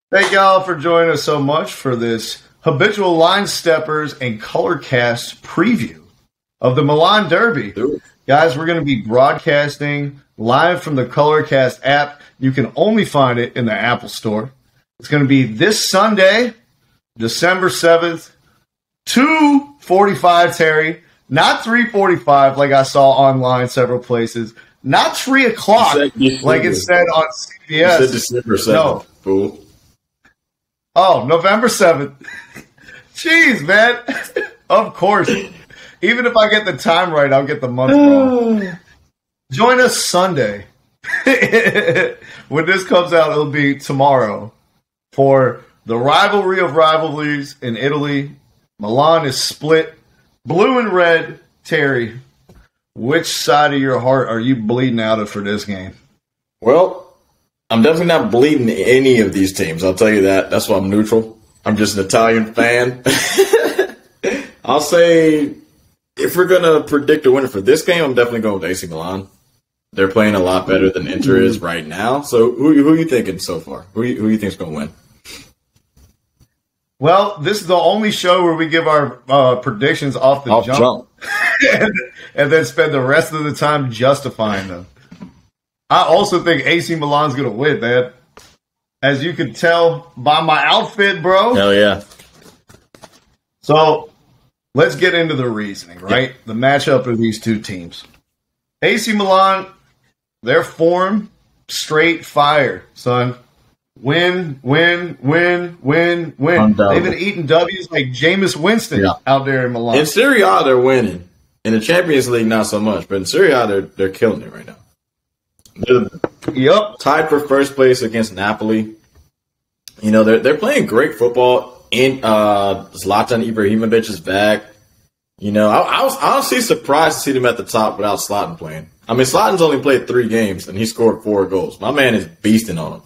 Thank y'all for joining us so much for this habitual line steppers and Colorcast preview of the Milan Derby. Ooh. Guys, we're going to be broadcasting live from the Colorcast app. You can only find it in the Apple Store. It's going to be this Sunday, December 7th, 2:45, Terry. Not 3:45 like I saw online several places. Not 3 o'clock like it said on CBS. You said December 7th, no. Fool. Oh, November 7th. Jeez, man. Of course. Even if I get the time right, I'll get the month wrong. Join us Sunday. When this comes out, it'll be tomorrow for the rivalry of rivalries in Italy. Milan is split blue and red. Terry, which side of your heart are you bleeding out of for this game? Well, I'm definitely not bleeding any of these teams. I'll tell you that. That's why I'm neutral. I'm just an Italian fan. I'll say if we're going to predict a winner for this game, I'm definitely going with AC Milan. They're playing a lot better than Inter is right now. So who are you thinking so far? Who you think is going to win? Well, this is the only show where we give our predictions off the jump. and then spend the rest of the time justifying them. I also think AC Milan's going to win, man. As you can tell by my outfit, bro. Hell yeah. So let's get into the reasoning, right? The matchup of these two teams. AC Milan, their form, straight fire, son. Win. They've been eating W's like Jameis Winston out there in Milan. In Serie A, they're winning. In the Champions League, not so much. But in Serie A, they're killing it right now. They're tied for first place against Napoli. You know, they're playing great football. Zlatan Ibrahimovic is back. You know, I was honestly surprised to see them at the top without Zlatan playing. I mean, Zlatan's only played 3 games, and he scored 4 goals. My man is beasting on him.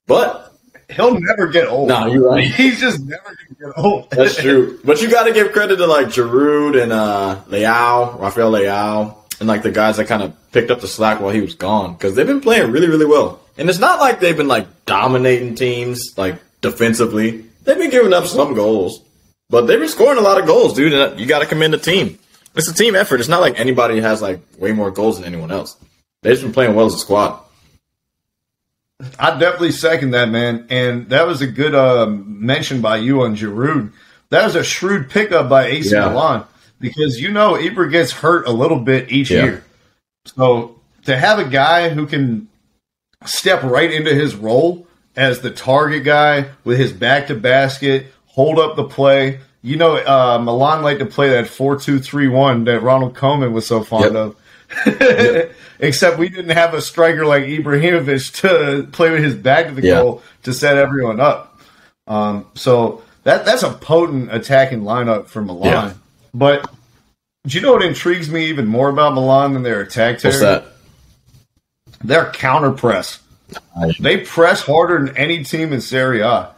But he'll never get old. No, you're right. He's just never going to get old. That's true. But you got to give credit to, like, Giroud and Rafael Leao, and, like, the guys that kind of picked up the slack while he was gone. Because they've been playing really, really well. And it's not like they've been, like, dominating teams, like, defensively. They've been giving up some goals. But they've been scoring a lot of goals, dude. And you got to commend the team. It's a team effort. It's not like anybody has, like, way more goals than anyone else. They've just been playing well as a squad. I definitely second that, man. And that was a good mention by you on Giroud. That was a shrewd pickup by AC Milan because, you know, Ibra gets hurt a little bit each year. So to have a guy who can step right into his role as the target guy with his back to basket, hold up the play. You know, Milan liked to play that 4-2-3-1 that Ronald Koeman was so fond of. Except we didn't have a striker like Ibrahimovic to play with his back to the goal to set everyone up. So that's a potent attacking lineup for Milan. Yeah. But do you know what intrigues me even more about Milan than their attack, Terry? What's that? Their counter press. They press harder than any team in Serie A.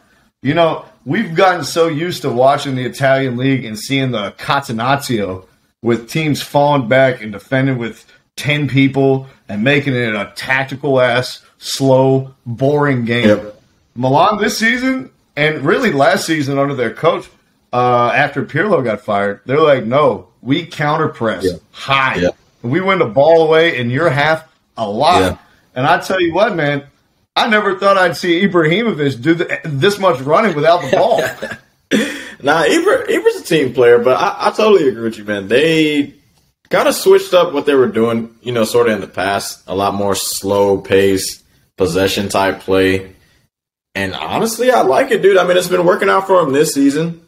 You know, we've gotten so used to watching the Italian league and seeing the catenaccio with teams falling back and defending with 10 people and making it a tactical-ass, slow, boring game. Yep. Milan this season, and really last season under their coach, after Pirlo got fired, they're like, no, we counter-press high. Yep. We win the ball away in your half a lot. Yeah. And I tell you what, man, I never thought I'd see Ibrahimovic do this much running without the ball. Nah, Ibra's a team player, but I totally agree with you, man. They kind of switched up what they were doing, you know, sort of in the past. A lot more slow pace, possession type play. And honestly, I like it, dude. I mean, it's been working out for them this season.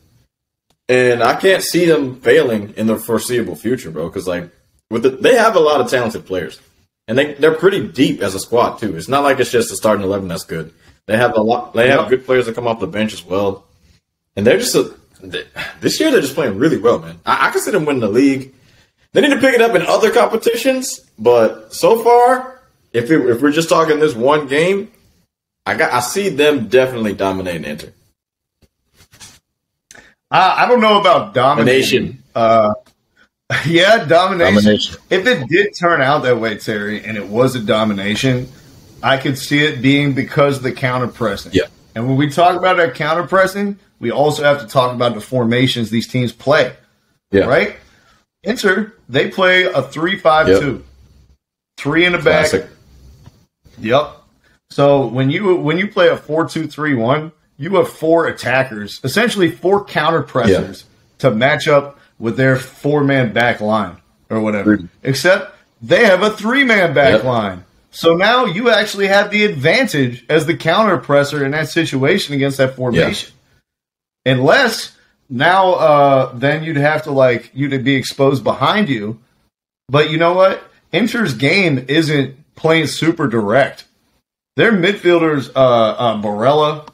And I can't see them failing in the foreseeable future, bro. Because, like, they have a lot of talented players. And they're pretty deep as a squad, too. It's not like it's just a starting 11 that's good. They have a lot. They have good players that come off the bench as well. And they're just this year they're just playing really well, man. I can see them winning the league. They need to pick it up in other competitions, but so far, if we're just talking this one game, I see them definitely dominating Inter. I don't know about domination. Domination. If it did turn out that way, Terry, and it was a domination, I could see it being because of the counter pressing. Yeah. And when we talk about that counter pressing, we also have to talk about the formations these teams play. Yeah. Right? Inter, they play a 3-5-2. Yep. 3 in the back. Yep. So when you play a 4-2-3-1, you have 4 attackers, essentially 4 counter pressers to match up with their 4-man back line or whatever. Except they have a 3-man back line. So now you actually have the advantage as the counter presser in that situation against that formation. Yeah. Unless now then you'd have to you'd be exposed behind you. But you know what? Inter's game isn't playing super direct. Their midfielders, Barella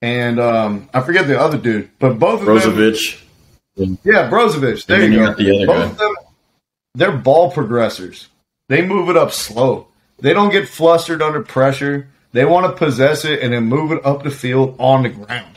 and I forget the other dude, but both of Brozovic. them. Yeah, Brozovic. There you go. The both of them, they're ball progressors. They move it up slow. They don't get flustered under pressure. They want to possess it and then move it up the field on the ground.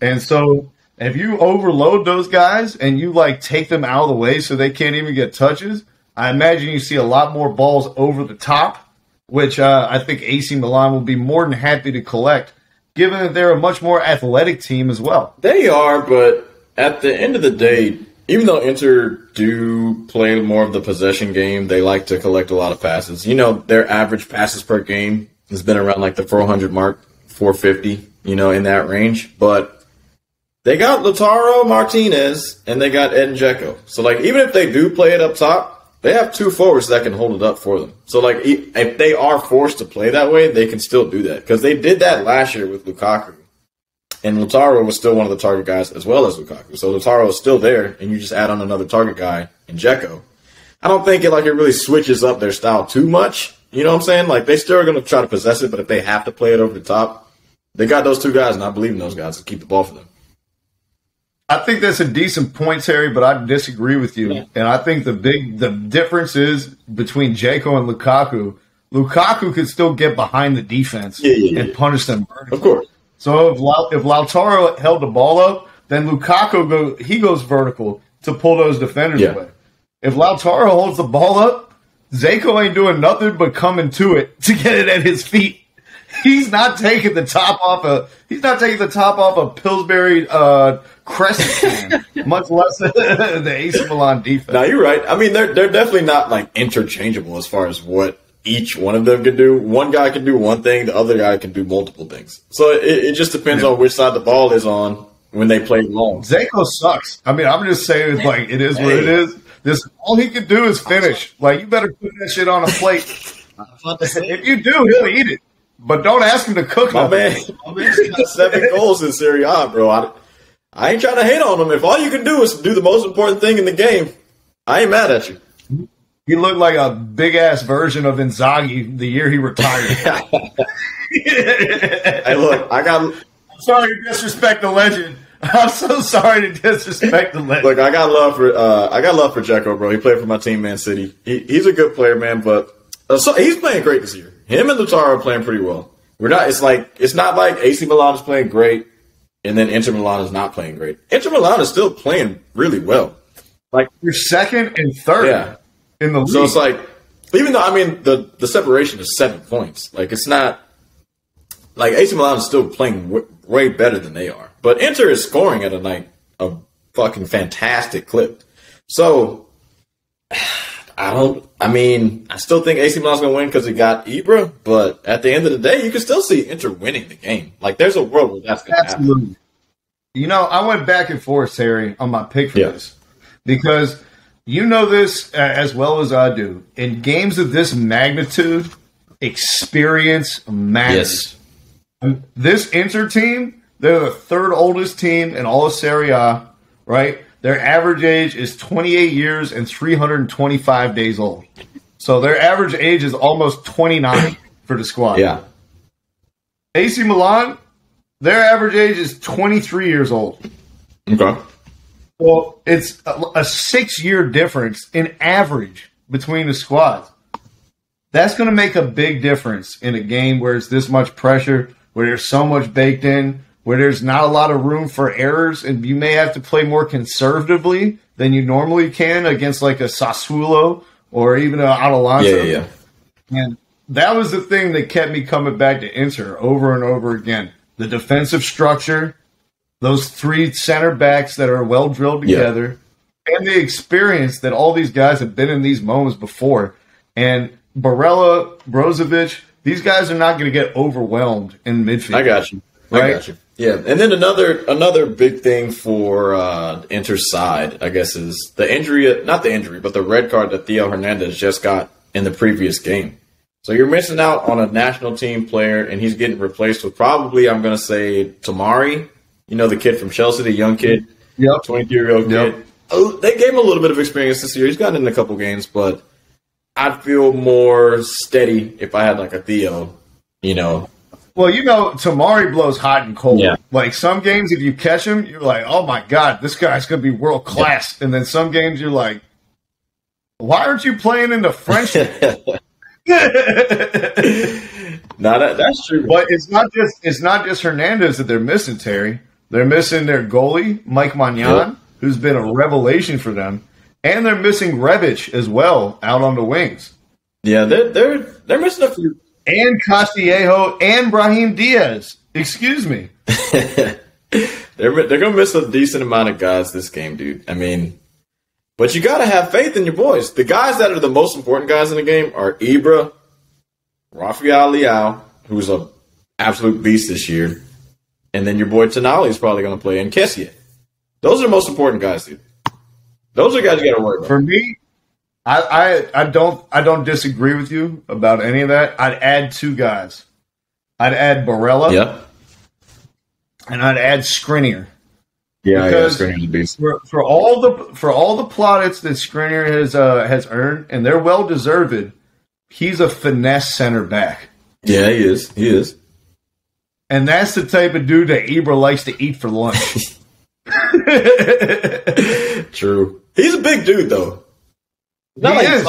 And so if you overload those guys and you take them out of the way so they can't even get touches, I imagine you see a lot more balls over the top, which I think AC Milan will be more than happy to collect, given that they're a much more athletic team as well. They are, but at the end of the day, even though Inter do play more of the possession game, they like to collect a lot of passes. Their average passes per game has been around the 400 mark, 450, in that range. But they got Lautaro Martinez and they got Edin Dzeko. So, even if they do play it up top, they have 2 forwards that can hold it up for them. So, if they are forced to play that way, they can still do that. Because they did that last year with Lukaku. And Lautaro was still one of the target guys as well as Lukaku. So Lautaro is still there, and you just add on another target guy in Dzeko. I don't think it really switches up their style too much. You know what I'm saying? They still are going to try to possess it, but if they have to play it over the top, they got those 2 guys, and I believe in those guys to keep the ball for them. I think that's a decent point, Terry, but I disagree with you. Yeah. And I think the difference is between Dzeko and Lukaku. Lukaku could still get behind the defense and punish them vertically. Of course. So if Lautaro held the ball up, then Lukaku goes vertical to pull those defenders away. If Lautaro holds the ball up, Dzeko ain't doing nothing but coming to it to get it at his feet. He's not taking the top off a Pillsbury Crescent can, much less the AC Milan defense. No, you're right. I mean, they're definitely not interchangeable as far as what each one of them can do. One guy can do one thing, the other guy can do multiple things. So it just depends on which side the ball is on when they play long. Dzeko sucks. I mean, I'm just saying, it is what it is. All he can do is finish. You better put that shit on a plate. If you do, he'll eat it. But don't ask him to cook. My man's got 7 goals in Serie A, bro. I ain't trying to hate on him. If all you can do is do the most important thing in the game, I ain't mad at you. He looked like a big-ass version of Inzaghi the year he retired. Hey, look, I'm sorry to disrespect the legend. I'm so sorry to disrespect the legend. Look, I got love for Dzeko, bro. He played for my team, Man City. He's a good player, man, but so he's playing great this year. Him and Lautaro are playing pretty well. It's not like AC Milan is playing great and then Inter Milan is not playing great. Inter Milan is still playing really well. You're second and third in the league. So it's even though the separation is 7 points. It's not AC Milan is still playing way better than they are. But Inter is scoring at a fucking fantastic clip. So I still think AC Milan's going to win because it got Ibra, but at the end of the day, you can still see Inter winning the game. There's a world where that's going to happen. I went back and forth, Harry, on my pick for this because you know this as well as I do. In games of this magnitude, experience matters. Yes. This Inter team, they're the 3rd oldest team in all of Serie A, right? Their average age is 28 years and 325 days old. So their average age is almost 29 for the squad. Yeah. AC Milan, their average age is 23 years old. Okay. Well, it's a 6-year difference in average between the squads. That's going to make a big difference in a game where it's this much pressure, where there's so much baked in, where there's not a lot of room for errors, and you may have to play more conservatively than you normally can against a Sassuolo or even an Atalanta. Yeah. And that was the thing that kept me coming back to Inter over and over again. the defensive structure, those three center backs that are well drilled together, and the experience that all these guys have been in these moments before. And Barella, Brozovic, these guys are not going to get overwhelmed in midfield. I got you. I got you. Yeah, and then another big thing for Inter's side, I guess, is the injury, not the injury, but the red card that Theo Hernandez just got in the previous game. So you're missing out on a national team player, and he's getting replaced with probably, I'm going to say, Tamari, the kid from Chelsea, the young kid, 23-year-old kid. Oh, they gave him a little bit of experience this year. He's gotten in a couple games, but I'd feel more steady if I had like a Theo, Well, Tamari blows hot and cold. Yeah. Like some games, if you catch him, you're like, oh my God, this guy's going to be world class. Yeah. And then some games you're like, why aren't you playing in the French? No, that's true. But it's not just Hernandez that they're missing, Terry. They're missing their goalie, Mike Magnan, who's been a revelation for them. And they're missing Rebic as well out on the wings. Yeah, they're missing a few. And Castillejo and Brahim Diaz. Excuse me. They're going to miss a decent amount of guys this game, dude. I mean, but you got to have faith in your boys. The guys that are the most important guys in the game are Ibra, Rafael Leao, who's an absolute beast this year, and then your boy Tonali is probably going to play, and Kessie. Those are the most important guys, dude. Those are guys you got to worry about. For me, I don't disagree with you about any of that. I'd add two guys. I'd add Barella. Yep. And I'd add Skriniar. Yeah, Skriniar's a beast. For all the plaudits that Skriniar has earned, and they're well deserved, he's a finesse center back. Yeah, he is. And that's the type of dude that Ibra likes to eat for lunch. True. He's a big dude, though. He is,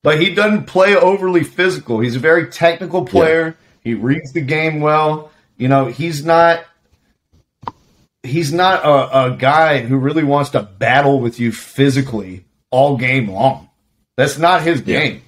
but he doesn't play overly physical. He's a very technical player. Yeah. He reads the game well. He's not a guy who really wants to battle with you physically all game long. That's not his game.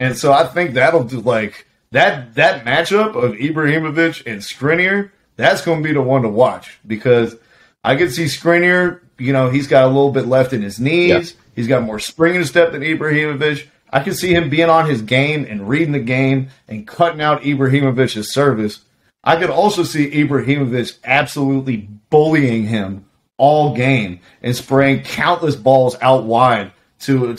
And so I think that'll do that matchup of Ibrahimovic and Skriniar, that's going to be the one to watch because I can see Skriniar, he's got a little bit left in his knees. Yeah. He's got more spring in his step than Ibrahimovic. I can see him being on his game and reading the game and cutting out Ibrahimovic's service. I could also see Ibrahimovic absolutely bullying him all game and spraying countless balls out wide to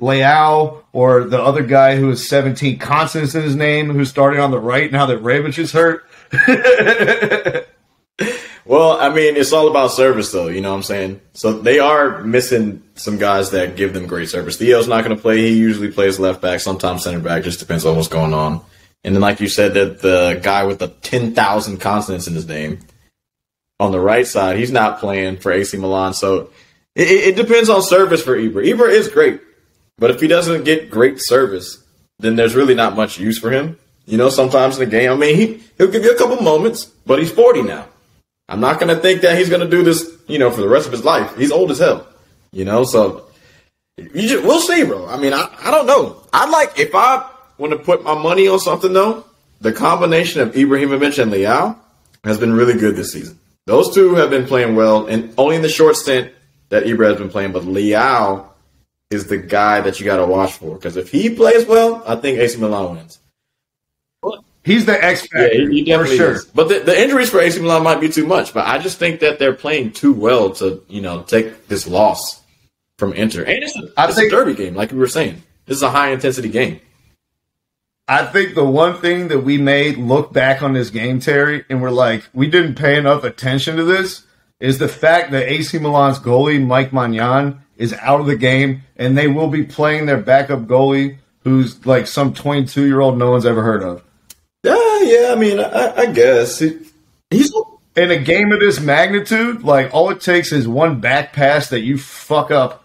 Leao or the other guy who has 17 consonants in his name who's starting on the right now that Rebic is hurt. Well, I mean, it's all about service, though. You know what I'm saying? So they are missing some guys that give them great service. Theo's not going to play. He usually plays left back, sometimes center back. Just depends on what's going on. And then, like you said, that the guy with the 10,000 consonants in his name on the right side, he's not playing for AC Milan. So it depends on service for Ibra. Ibra is great, but if he doesn't get great service, then there's really not much use for him. Sometimes in the game, I mean, he'll give you a couple moments, but he's 40 now. I'm not going to think that he's going to do this, for the rest of his life. He's old as hell, so we'll see, bro. I mean, I don't know. If I want to put my money on something, though, the combination of Ibrahimovic and Leao has been really good this season. Those two have been playing well, and only in the short stint that Ibra has been playing, but Leao is the guy that you got to watch for, because if he plays well, I think AC Milan wins. He's the X factor, he definitely is. But the injuries for AC Milan might be too much. But I just think that they're playing too well to, take this loss from Inter. And it's a derby game, like we were saying. This is a high-intensity game. I think the one thing that we made look back on this game, Terry, and we're like, we didn't pay enough attention to this, is the fact that AC Milan's goalie, Mike Magnan, is out of the game, and they will be playing their backup goalie, who's like some 22-year-old no one's ever heard of. Yeah, I mean, I guess. He's in a game of this magnitude, all it takes is one back pass that you fuck up.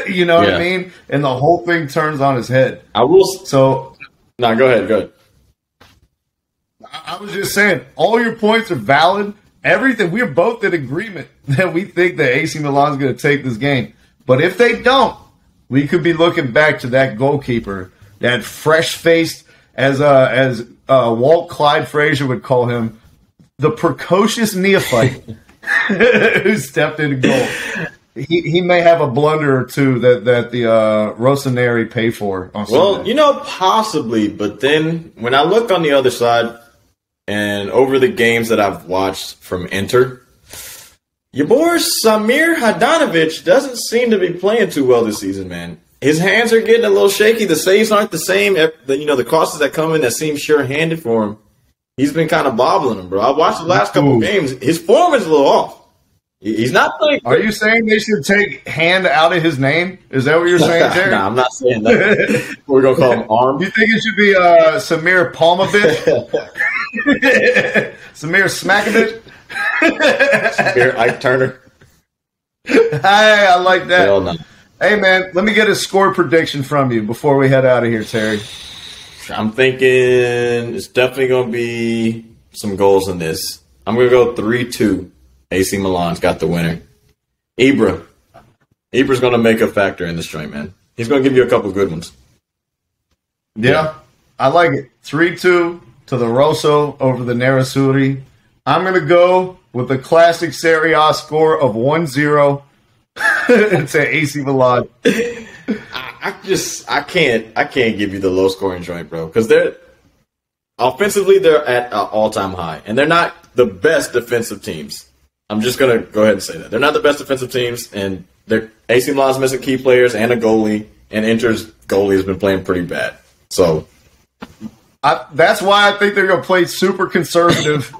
You know what I mean? And the whole thing turns on his head. Go ahead. I was just saying, all your points are valid. Everything, we're both in agreement that we think that AC Milan's going to take this game. But if they don't, we could be looking back to that goalkeeper, that fresh-faced as Walt Clyde Frazier would call him, the precocious neophyte who stepped into goal. He may have a blunder or two that the Rossoneri pay for on Sunday. Well, possibly, but then when I look on the other side and over the games that I've watched from Inter, your boy Samir Handanovic doesn't seem to be playing too well this season, man. His hands are getting a little shaky. The saves aren't the same. The crosses that come in that seem sure-handed for him, he's been kind of bobbling them, bro. I watched the last couple of games. His form is a little off. He's not playing. Are you saying they should take hand out of his name? Is that what you're saying, Terry? No, I'm not saying that. We're going to call him Arm. You think it should be Samir Palmovic? Samir Smakovic? Samir Ike Turner. Hey, I like that. Hell no. Hey, man, let me get a score prediction from you before we head out of here, Terry. I'm thinking it's definitely going to be some goals in this. I'm going to go 3-2. AC Milan's got the winner. Ibra's going to make a factor in this joint, man. He's going to give you a couple good ones. Yeah, I like it. 3-2 to the Rosso over the Nerazzurri. I'm going to go with the classic Serie A score of 1-0 to AC Milan. I can't give you the low scoring joint, bro, because they're at an all-time high, and they're not the best defensive teams. I'm just gonna go ahead and say that they're not the best defensive teams, and AC Milan's missing key players and a goalie, and Inter's goalie has been playing pretty bad. So that's why I think they're gonna play super conservative,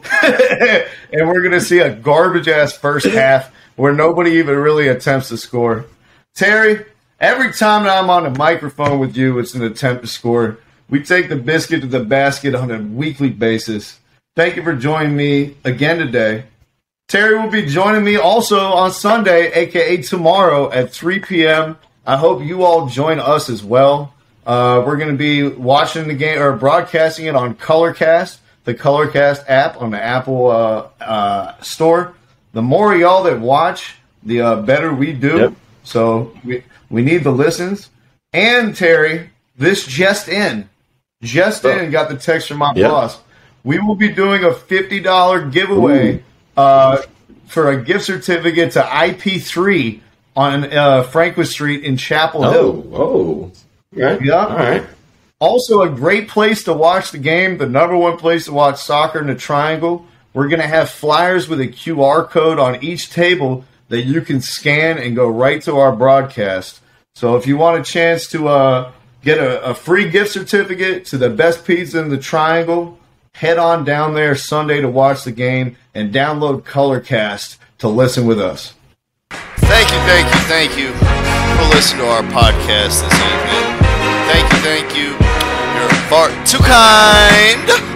and we're gonna see a garbage ass first half where nobody even really attempts to score. Terry, every time that I'm on the microphone with you, it's an attempt to score. We take the biscuit to the basket on a weekly basis. Thank you for joining me again today. Terry will be joining me also on Sunday, a.k.a. tomorrow at 3 p.m. I hope you all join us as well. We're going to be watching the game or broadcasting it on Colorcast, the Colorcast app on the Apple store. The more y'all that watch, the better we do. Yep. So we need the listens. And Terry, this just in, got the text from my boss. We will be doing a $50 giveaway for a gift certificate to IP3 on Franklin Street in Chapel Hill. Oh. Okay. Yeah. All right. Also, a great place to watch the game, the number one place to watch soccer in the Triangle. We're going to have flyers with a QR code on each table that you can scan and go right to our broadcast. So if you want a chance to get a free gift certificate to the best pizza in the Triangle, head on down there Sunday to watch the game and download Colorcast to listen with us. Thank you for listening to our podcast this evening. Thank you. You're far too kind.